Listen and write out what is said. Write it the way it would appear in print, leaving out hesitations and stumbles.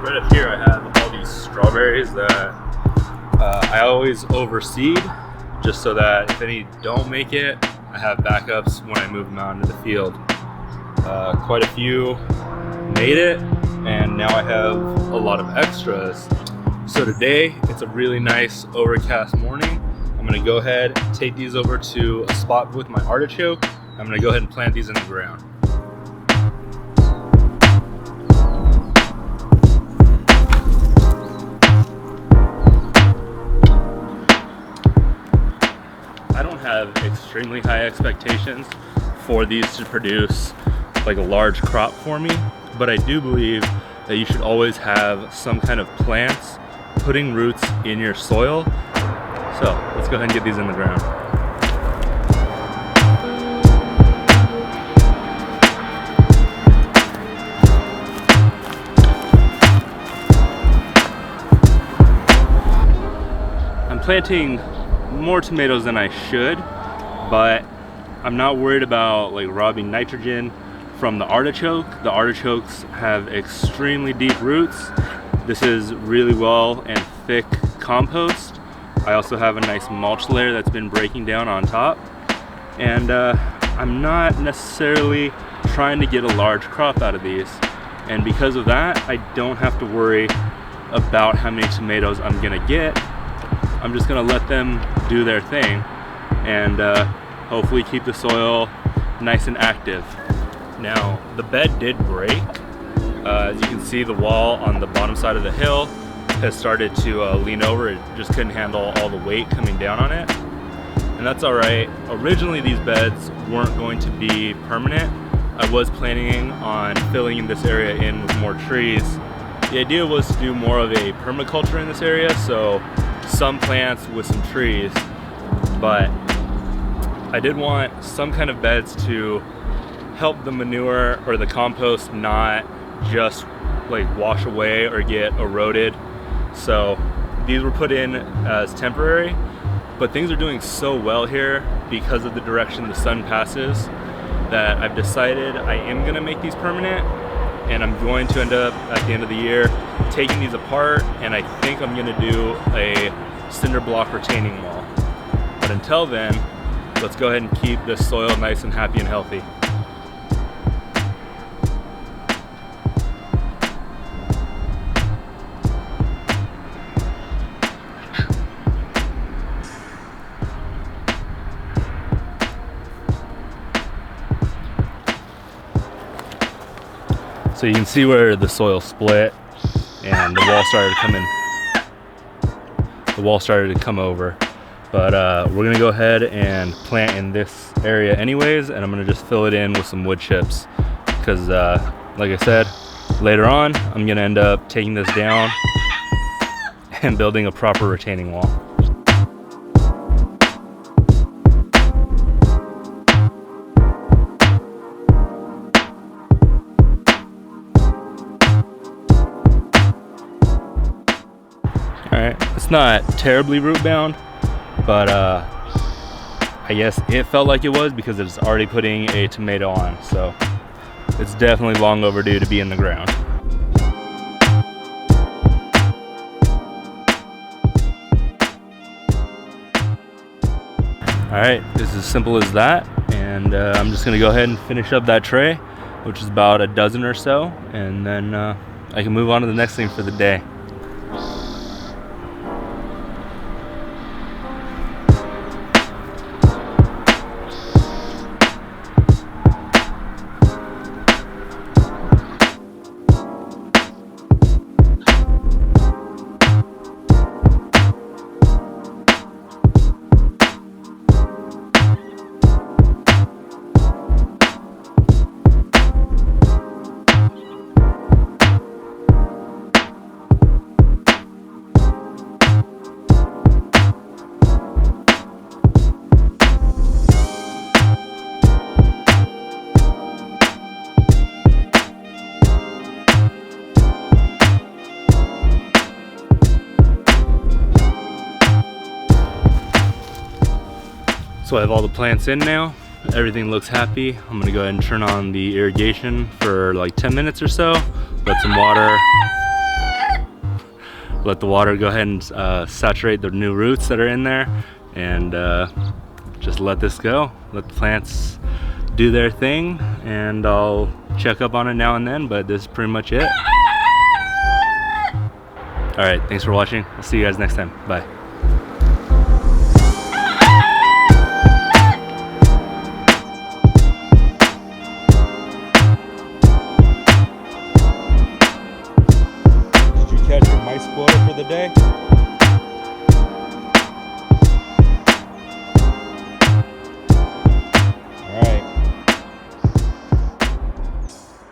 Right up here I have all these strawberries that I always overseed, just so that if any don't make it, I have backups when I move them out into the field. Quite a few made it, and now I have a lot of extras. So today it's a really nice overcast morning. I'm gonna go ahead, take these over to a spot with my artichoke. I'm gonna go ahead and plant these in the ground. I don't have extremely high expectations for these to produce like a large crop for me, but I do believe that you should always have some kind of plants putting roots in your soil. So let's go ahead and get these in the ground. I'm planting more tomatoes than I should, but I'm not worried about like robbing nitrogen from the artichoke. The artichokes have extremely deep roots. This is really well and thick compost. I also have a nice mulch layer that's been breaking down on top, and I'm not necessarily trying to get a large crop out of these, and because of that I don't have to worry about how many tomatoes I'm gonna get. I'm just gonna let them do their thing and hopefully keep the soil nice and active. Now, the bed did break. As you can see, the wall on the bottom side of the hill has started to lean over. It just couldn't handle all the weight coming down on it. And that's all right. Originally, these beds weren't going to be permanent. I was planning on filling this area in with more trees. The idea was to do more of a permaculture in this area, so some plants with some trees, but I did want some kind of beds to help the manure or the compost not just like wash away or get eroded. So these were put in as temporary, but things are doing so well here because of the direction the sun passes that I've decided I am gonna make these permanent, and I'm going to end up at the end of the year taking these apart, and I think I'm gonna do a cinder block retaining wall. But until then, let's go ahead and keep this soil nice and happy and healthy. So you can see where the soil split and the wall started to come in. The wall started to come over, but we're gonna go ahead and plant in this area anyways, and I'm gonna just fill it in with some wood chips because like I said, later on I'm gonna end up taking this down and building a proper retaining wall. Alright, it's not terribly root bound, but I guess it felt like it was because it's already putting a tomato on, so it's definitely long overdue to be in the ground. Alright, it's as simple as that, and I'm just going to go ahead and finish up that tray, which is about a dozen or so, and then I can move on to the next thing for the day. So I have all the plants in now. Everything looks happy. I'm gonna go ahead and turn on the irrigation for like 10 minutes or so. Let some water let the water go ahead and saturate the new roots that are in there, and just let this go. Let the plants do their thing, and I'll check up on it now and then, but this is pretty much it. All right, thanks for watching. I'll see you guys next time. Bye. Did you catch your mice quota for the day?